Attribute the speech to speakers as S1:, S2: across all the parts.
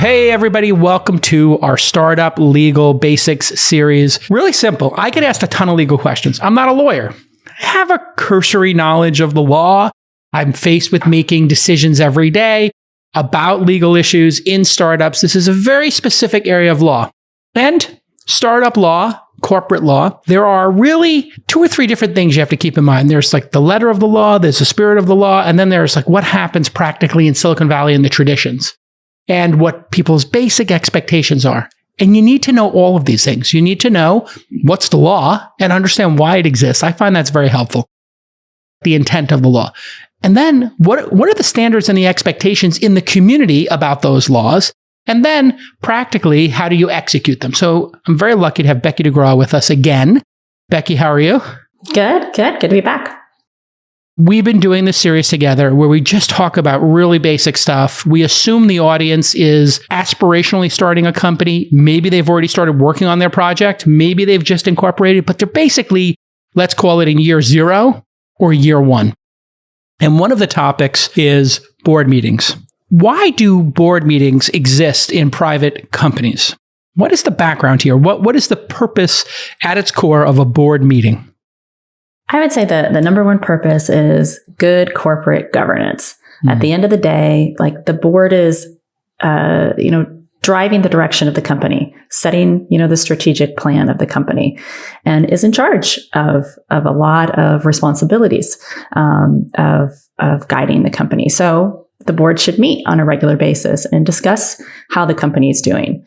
S1: Hey everybody, welcome to our Startup Legal Basics series. Really simple. I get asked a ton of legal questions. I'm not a lawyer. I have a cursory knowledge of the law. I'm faced with making decisions every day about legal issues in startups. This is a very specific area of law. And startup law, corporate law, there are really 2 or 3 different things you have to keep in mind. There's like the letter of the law, there's the spirit of the law, and then there's like what happens practically in Silicon Valley and the traditions and what people's basic expectations are. And you need to know all of these things. You need to know what's the law and understand why it exists. I find that's very helpful. The intent of the law. And then what are the standards and the expectations in the community about those laws? And then practically, how do you execute them? So I'm very lucky to have Becki DeGraw with us again. Becki, how are you?
S2: Good to be back.
S1: We've been doing this series together where we just talk about really basic stuff. We assume the audience is aspirationally starting a company. Maybe they've already started working on their project. Maybe they've just incorporated, but they're basically, let's call it in year 0 or year 1. And one of the topics is board meetings. Why do board meetings exist in private companies? What is the background here? What is the purpose at its core of a board meeting?
S2: I would say the number one purpose is good corporate governance. At the end of the day, like the board is, driving the direction of the company, setting, the strategic plan of the company, and is in charge of a lot of responsibilities, of guiding the company. So the board should meet on a regular basis and discuss how the company is doing,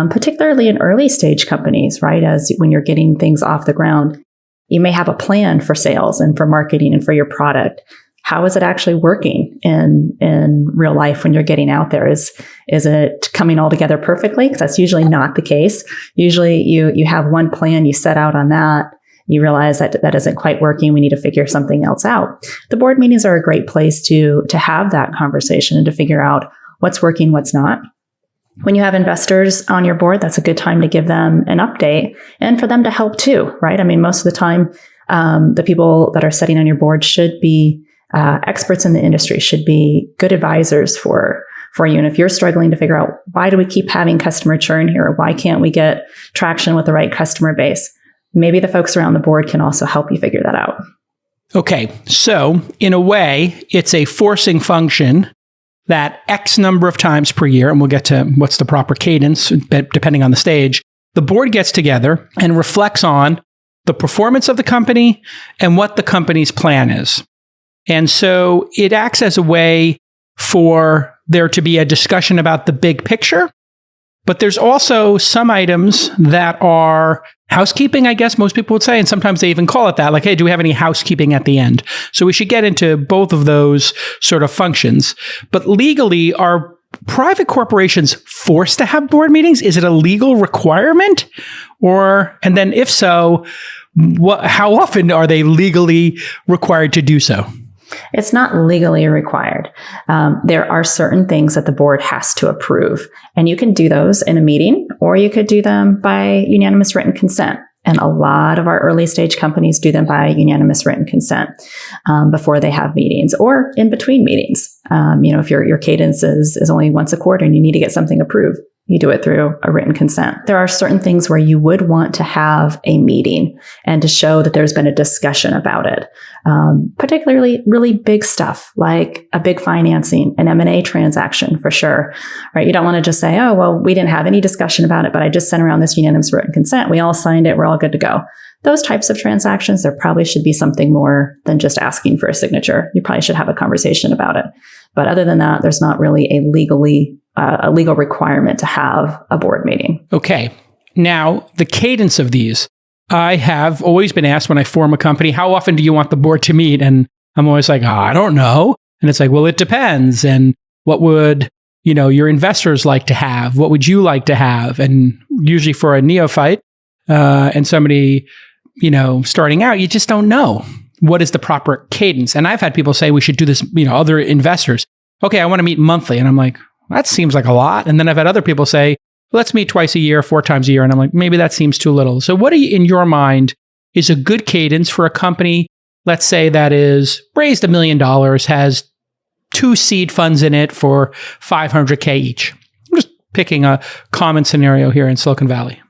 S2: particularly in early stage companies, right? As when you're getting things off the ground, you may have a plan for sales and for marketing and for your product. How is it actually working in real life when you're getting out there? Is it coming all together perfectly? Because that's usually not the case. Usually you have one plan, you set out on that, you realize that that isn't quite working, we need to figure something else out. The board meetings are a great place to have that conversation and to figure out what's working, what's not. When you have investors on your board, that's a good time to give them an update and for them to help too, right? I mean, most of the time, the people that are sitting on your board should be experts in the industry, should be good advisors for you. And if you're struggling to figure out why do we keep having customer churn here, or why can't we get traction with the right customer base, maybe the folks around the board can also help you figure that out.
S1: Okay, so in a way, it's a forcing function that X number of times per year, and we'll get to what's the proper cadence, depending on the stage, the board gets together and reflects on the performance of the company and what the company's plan is. And so it acts as a way for there to be a discussion about the big picture. But there's also some items that are housekeeping, I guess most people would say, and sometimes they even call it that, like, hey, do we have any housekeeping at the end? So we should get into both of those sort of functions. But legally, are private corporations forced to have board meetings? Is it a legal requirement? And then if so, how often are they legally required to do so?
S2: It's not legally required. There are certain things that the board has to approve, and you can do those in a meeting, or you could do them by unanimous written consent. And a lot of our early stage companies do them by unanimous written consent before they have meetings or in between meetings. If your cadence is only once a quarter and you need to get something approved, you do it through a written consent. There are certain things where you would want to have a meeting and to show that there's been a discussion about it. Particularly really big stuff like a big financing, an M&A transaction for sure, right? You don't want to just say, oh, well, we didn't have any discussion about it, but I just sent around this unanimous written consent. We all signed it. We're all good to go. Those types of transactions, there probably should be something more than just asking for a signature. You probably should have a conversation about it. But other than that, there's not really a legal requirement to have a board meeting.
S1: Okay. Now, the cadence of these. I have always been asked when I form a company, how often do you want the board to meet? And I'm always like, I don't know. And it's like, well, it depends. And what would, your investors like to have? What would you like to have? And usually for a neophyte and somebody, starting out, you just don't know what is the proper cadence. And I've had people say we should do this, other investors. Okay, I want to meet monthly. And I'm like, that seems like a lot. And then I've had other people say, let's meet twice a year, 4 times a year. And I'm like, maybe that seems too little. So what in your mind is a good cadence for a company, let's say that is raised $1 million, has 2 seed funds in it for $500K each? I'm just picking a common scenario here in Silicon Valley.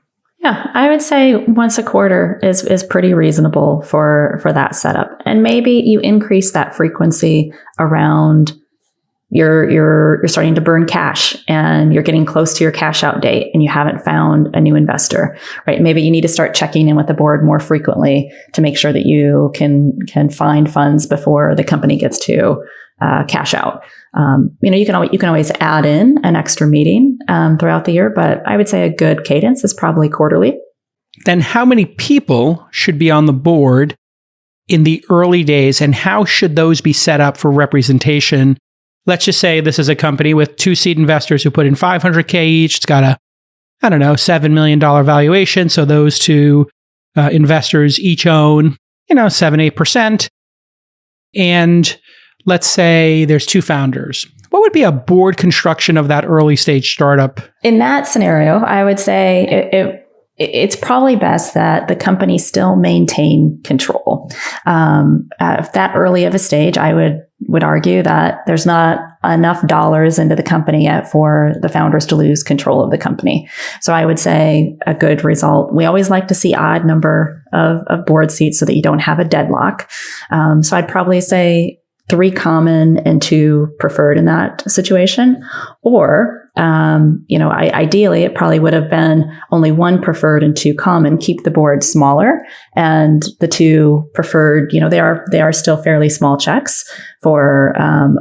S2: Yeah, I would say once a quarter is pretty reasonable for that setup. And maybe you increase that frequency around you're starting to burn cash and you're getting close to your cash out date and you haven't found a new investor, right? Maybe you need to start checking in with the board more frequently to make sure that you can find funds before the company gets to cash out. You can always add in an extra meeting throughout the year, but I would say a good cadence is probably quarterly.
S1: Then how many people should be on the board in the early days, and how should those be set up for representation? Let's just say this is a company with 2 seed investors who put in $500K each. It's got a, $7 million valuation. So those 2 investors each own, 7-8%. And let's say there's 2 founders. What would be a board construction of that early stage startup?
S2: In that scenario, I would say it's probably best that the company still maintain control. If that early of a stage, I would argue that there's not enough dollars into the company yet for the founders to lose control of the company. So I would say a good result. We always like to see odd number of board seats so that you don't have a deadlock. So I'd probably say 3 common and 2 preferred in that situation. Or, ideally it probably would have been only 1 preferred and 2 common, keep the board smaller, and the 2 preferred, they are still fairly small checks for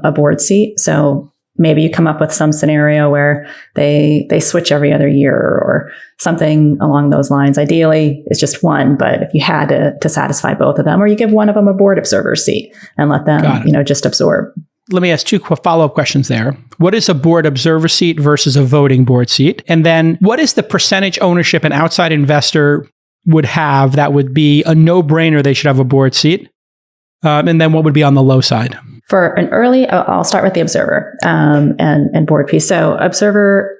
S2: a board seat. So maybe you come up with some scenario where they switch every other year or something along those lines. Ideally, it's just 1, but if you had to satisfy both of them, or you give one of them a board observer seat and let them, just absorb.
S1: Let me ask 2 follow-up questions there. What is a board observer seat versus a voting board seat? And then what is the percentage ownership an outside investor would have that would be a no-brainer they should have a board seat? And then what would be on the low side?
S2: For an early, I'll start with the observer and board piece. So observer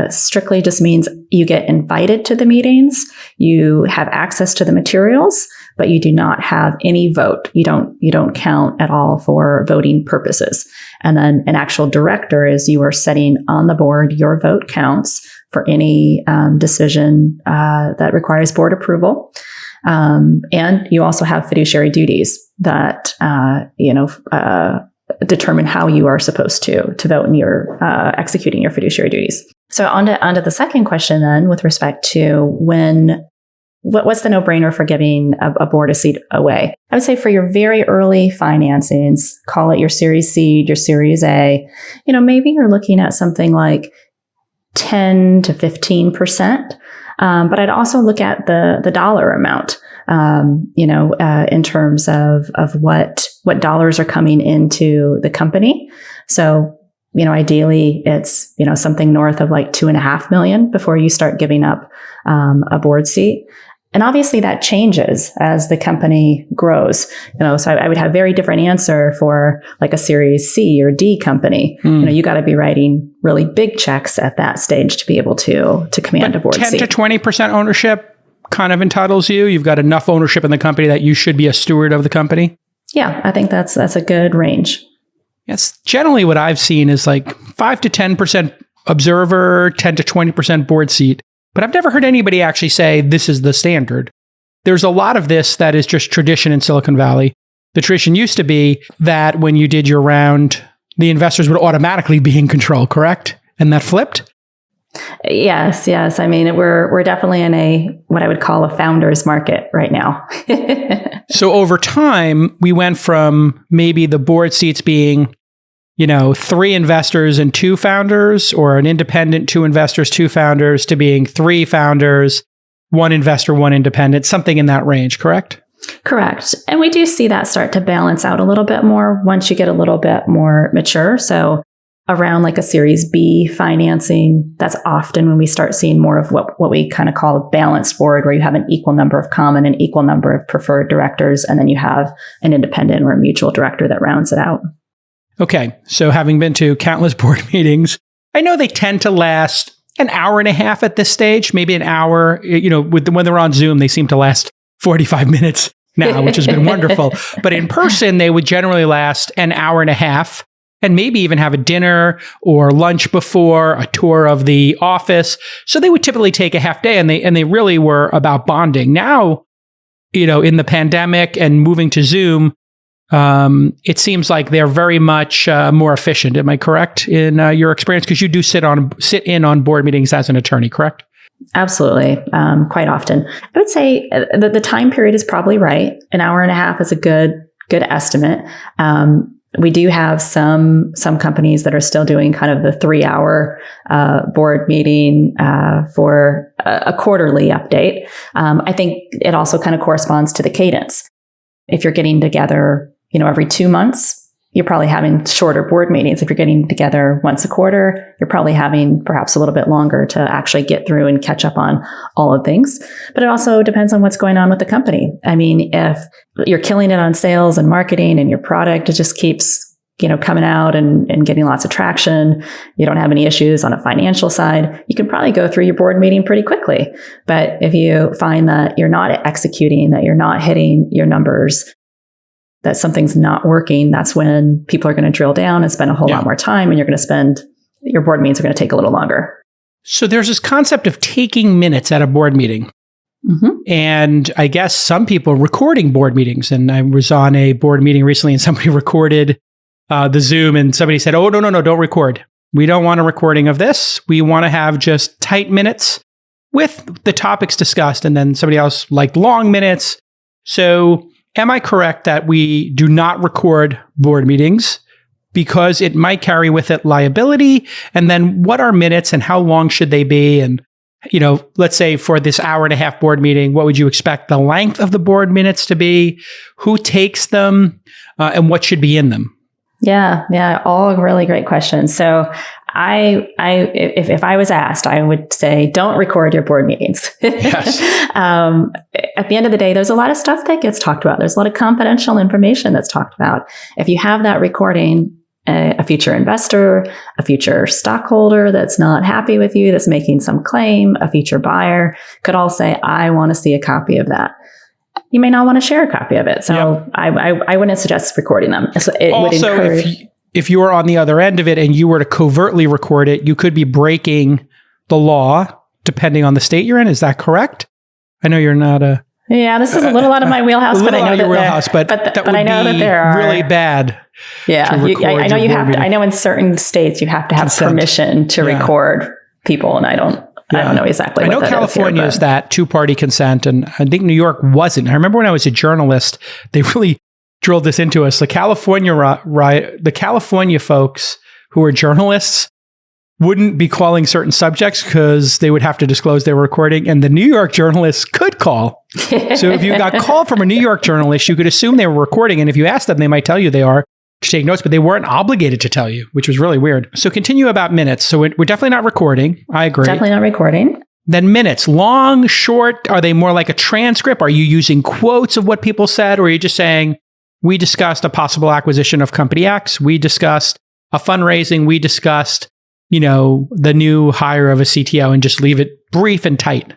S2: strictly just means you get invited to the meetings, you have access to the materials, but you do not have any vote. You don't count at all for voting purposes. And then an actual director is you are setting on the board, your vote counts for any decision that requires board approval. And you also have fiduciary duties that, determine how you are supposed to vote and you're executing your fiduciary duties. So onto the second question then, with respect to what's the no-brainer for giving a board a seat away? I would say for your very early financings, call it your Series Seed, your Series A, maybe you're looking at something like 10 to 15%. But I'd also look at the dollar amount, in terms of what dollars are coming into the company. So, ideally it's, something north of like 2.5 million before you start giving up a board seat. And obviously that changes as the company grows, so I would have very different answer for like a Series C or D company. You got to be writing really big checks at that stage to be able to command a board
S1: 10
S2: seat.
S1: to 20% ownership kind of entitles you. You've got enough ownership in the company that you should be a steward of the company.
S2: Yeah, I think that's a good range.
S1: Yes, generally what I've seen is like 5 to 10% observer, 10 to 20% board seat. But I've never heard anybody actually say this is the standard. There's a lot of this that is just tradition in Silicon Valley. The tradition used to be that when you did your round, the investors would automatically be in control, correct? And that flipped?
S2: Yes. I mean, we're definitely in what I would call a founder's market right now.
S1: So over time, we went from maybe the board seats being 3 investors and 2 founders, or an independent, 2 investors, 2 founders, to being 3 founders, 1 investor, 1 independent, something in that range, correct?
S2: Correct. And we do see that start to balance out a little bit more once you get a little bit more mature. So around like a Series B financing, that's often when we start seeing more of what we kind of call a balanced board, where you have an equal number of common, an equal number of preferred directors, and then you have an independent or a mutual director that rounds it out.
S1: Okay, so having been to countless board meetings, I know they tend to last an hour and a half at this stage, maybe an hour. When they're on Zoom, they seem to last 45 minutes now, which has been wonderful. But in person, they would generally last an hour and a half. and maybe even have a dinner or lunch before, a tour of the office. So they would typically take a half day, and they really were about bonding. Now, in the pandemic and moving to Zoom, it seems like they're very much more efficient. Am I correct in your experience? Because you do sit in on board meetings as an attorney, correct?
S2: Absolutely. Quite often. I would say that the time period is probably right. An hour and a half is a good estimate. We do have some companies that are still doing kind of the 3-hour board meeting for a quarterly update. I think it also kind of corresponds to the cadence. If you're getting together, every 2 months, you're probably having shorter board meetings. If you're getting together once a quarter, you're probably having perhaps a little bit longer to actually get through and catch up on all of things. But it also depends on what's going on with the company. I mean, if you're killing it on sales and marketing and your product just keeps coming out and getting lots of traction, you don't have any issues on a financial side, you can probably go through your board meeting pretty quickly. But if you find that you're not executing, that you're not hitting your numbers, that something's not working, that's when people are going to drill down and spend a whole lot more time, and your board meetings are going to take a little longer.
S1: So there's this concept of taking minutes at a board meeting. Mm-hmm. And I guess some people recording board meetings. And I was on a board meeting recently, and somebody recorded the Zoom, and somebody said, "Oh, no, don't record. We don't want a recording of this. We want to have just tight minutes with the topics discussed." And then somebody else liked long minutes. So am I correct that we do not record board meetings because it might carry with it liability? And then what are minutes and how long should they be? And, let's say for this hour and a half board meeting, what would you expect the length of the board minutes to be? Who takes them? And what should be in them?
S2: Yeah. All really great questions. So if I was asked, I would say, don't record your board meetings.
S1: Yes.
S2: At the end of the day, there's a lot of stuff that gets talked about. There's a lot of confidential information that's talked about. If you have that recording, a future investor, a future stockholder that's not happy with you, that's making some claim, a future buyer could all say, I want to see a copy of that. You may not want to share a copy of it. So I wouldn't suggest recording them. It would encourage.
S1: If you were on the other end of it and you were to covertly record it, you could be breaking the law depending on the state you're in. Is that correct? I know you're not a...
S2: Yeah, this is a little out of my wheelhouse, but I know that wheelhouse,
S1: but I know that there are really bad.
S2: Yeah, I know you have to. I know in certain states you have to have consent. Permission to record people, and I don't know exactly. I know
S1: California is that 2-party consent, and I think New York wasn't. I remember when I was a journalist, they really drilled this into us. The California folks who are journalists wouldn't be calling certain subjects because they would have to disclose they were recording, and the New York journalists could call. So if you got called from a New York journalist, you could assume they were recording, and if you asked them, they might tell you they are to take notes, but they weren't obligated to tell you, which was really weird. So continue about minutes. So we're definitely not recording. I agree.
S2: Definitely not recording.
S1: Then minutes, long, short, are they more like a transcript? Are you using quotes of what people said, or are you just saying, we discussed a possible acquisition of company X, we discussed a fundraising, we discussed, the new hire of a CTO, and just leave it brief and tight?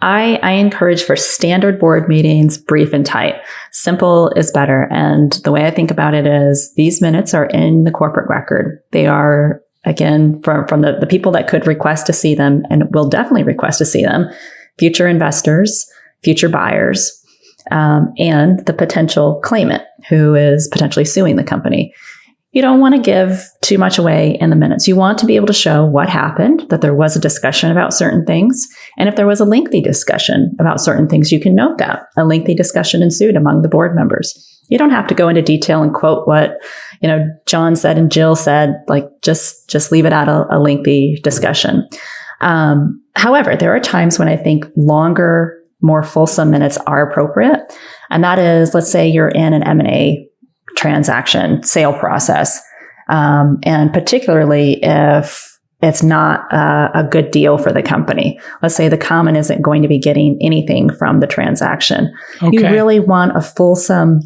S2: I encourage for standard board meetings, brief and tight. Simple is better. And the way I think about it is these minutes are in the corporate record. They are, again, from the people that could request to see them and will definitely request to see them, future investors, future buyers, and the potential claimant who is potentially suing the company. You don't want to give too much away in the minutes. You want to be able to show what happened, that there was a discussion about certain things. And if there was a lengthy discussion about certain things, you can note that a lengthy discussion ensued among the board members. You don't have to go into detail and quote what, John said and Jill said, like just leave it at a lengthy discussion. However, there are times when I think longer, more fulsome minutes are appropriate. And that is, let's say you're in an M&A transaction sale process. And particularly if it's not a good deal for the company. Let's say the common isn't going to be getting anything from the transaction. Okay. You really want a fulsome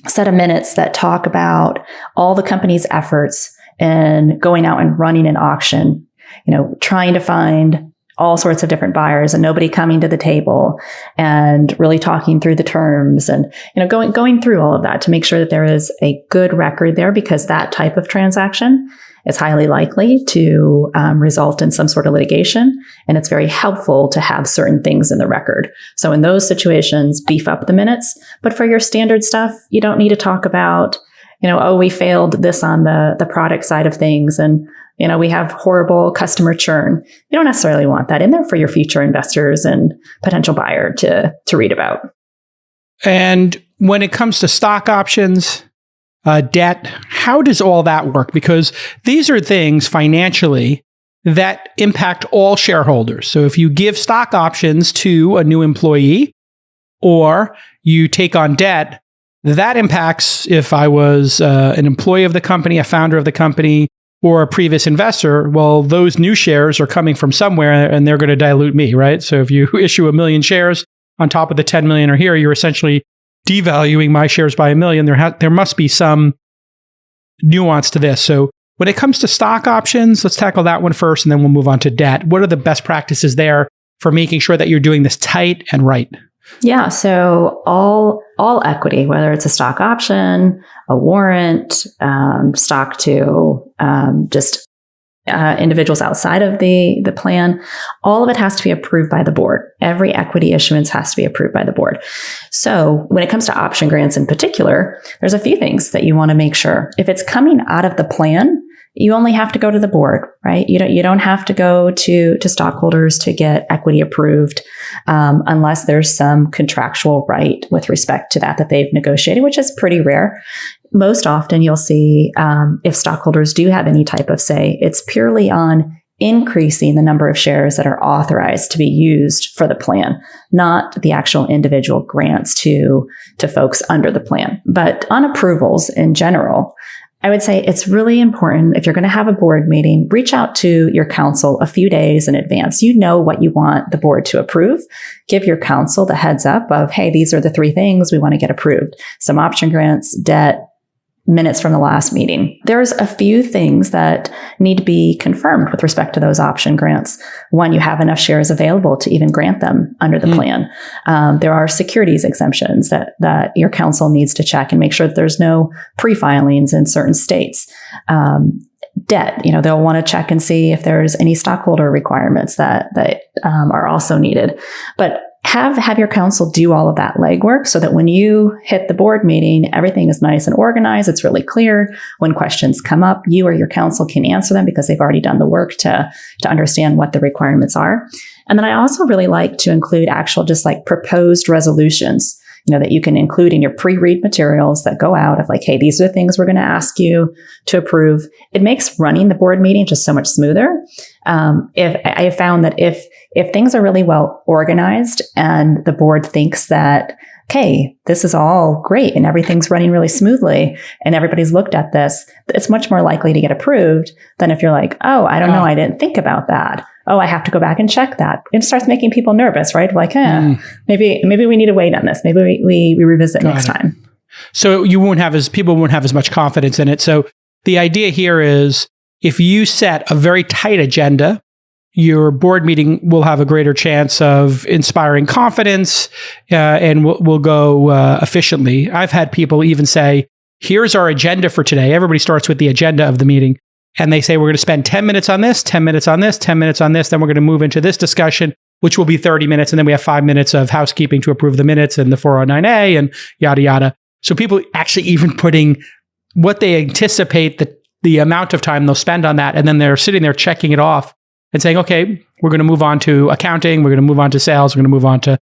S2: set of minutes that talk about all the company's efforts in going out and running an auction, trying to find all sorts of different buyers and nobody coming to the table and really talking through the terms and, going through all of that to make sure that there is a good record there, because that type of transaction is highly likely to result in some sort of litigation. And it's very helpful to have certain things in the record. So in those situations, beef up the minutes. But for your standard stuff, you don't need to talk about, we failed this on the product side of things. And, we have horrible customer churn. You don't necessarily want that in there for your future investors and potential buyer to read about.
S1: And when it comes to stock options, debt, how does all that work? Because these are things financially that impact all shareholders. So if you give stock options to a new employee or you take on debt, that impacts if I was an employee of the company, a founder of the company, or a previous investor. Well, those new shares are coming from somewhere and they're going to dilute me, right? So if you issue 1 million shares on top of the 10 million are here, you're essentially devaluing my shares by 1 million. There must be some nuance to this. So when it comes to stock options, let's tackle that one first, and then we'll move on to debt. What are the best practices there for making sure that you're doing this tight and right?
S2: Yeah. So all equity, whether it's a stock option, a warrant, stock to just individuals outside of the plan, all of it has to be approved by the board. Every equity issuance has to be approved by the board. So when it comes to option grants in particular, there's a few things that you want to make sure. If it's coming out of the plan, you only have to go to the board, right? You don't have to go to stockholders to get equity approved, unless there's some contractual right with respect to that they've negotiated, which is pretty rare. Most often you'll see, if stockholders do have any type of say, it's purely on increasing the number of shares that are authorized to be used for the plan, not the actual individual grants to folks under the plan. But on approvals in general, I would say it's really important, if you're going to have a board meeting, reach out to your counsel a few days in advance. You know what you want the board to approve. Give your counsel the heads up of, hey, these are the 3 things we want to get approved. Some option grants, debt, minutes from the last meeting. There's a few things that need to be confirmed with respect to those option grants. One, you have enough shares available to even grant them under the plan. There are securities exemptions that your counsel needs to check and make sure that there's no pre-filings in certain states. Debt, they'll want to check and see if there's any stockholder requirements that are also needed. But have your counsel do all of that legwork so that when you hit the board meeting, everything is nice and organized. It's really clear. When questions come up, you or your counsel can answer them because they've already done the work to understand what the requirements are. And then I also really like to include actual just like proposed resolutions, that you can include in your pre-read materials that go out of like, hey, these are the things we're going to ask you to approve. It makes running the board meeting just so much smoother. If I have found that if things are really well organized and the board thinks that, okay, this is all great and everything's running really smoothly and everybody's looked at this, it's much more likely to get approved than if you're like, oh, I don't know, I didn't think about that. Oh, I have to go back and check that. It starts making people nervous, right? Like, maybe we need to wait on this. Maybe we revisit next time.
S1: So people won't have as much confidence in it. So the idea here is if you set a very tight agenda, your board meeting will have a greater chance of inspiring confidence and will go efficiently. I've had people even say, here's our agenda for today. Everybody starts with the agenda of the meeting. And they say, we're going to spend 10 minutes on this, 10 minutes on this, 10 minutes on this. Then we're going to move into this discussion, which will be 30 minutes. And then we have 5 minutes of housekeeping to approve the minutes and the 409A and yada, yada. So people actually even putting what they anticipate the amount of time they'll spend on that. And then they're sitting there checking it off and saying, okay, we're going to move on to accounting. We're going to move on to sales. We're going to move on to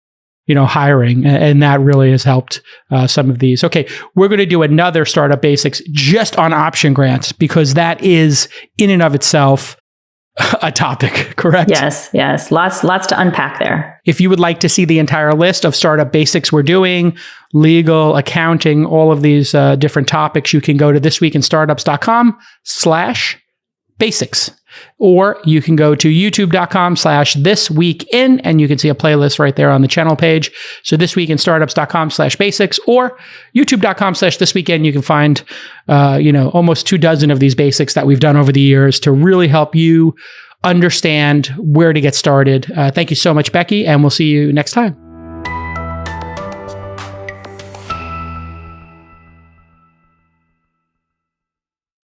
S1: hiring. And that really has helped some of these. Okay, we're going to do another Startup Basics just on option grants because that is in and of itself a topic, correct?
S2: Yes. Lots to unpack there.
S1: If you would like to see the entire list of Startup Basics we're doing, legal, accounting, all of these different topics, you can go to thisweekinstartups.com/basics. Or you can go to youtube.com/thisweekin and you can see a playlist right there on the channel page. So thisweekinstartups.com/basics or youtube.com/thisweekin. You can find, almost 24 of these basics that we've done over the years to really help you understand where to get started. Thank you so much, Becki, and we'll see you next time.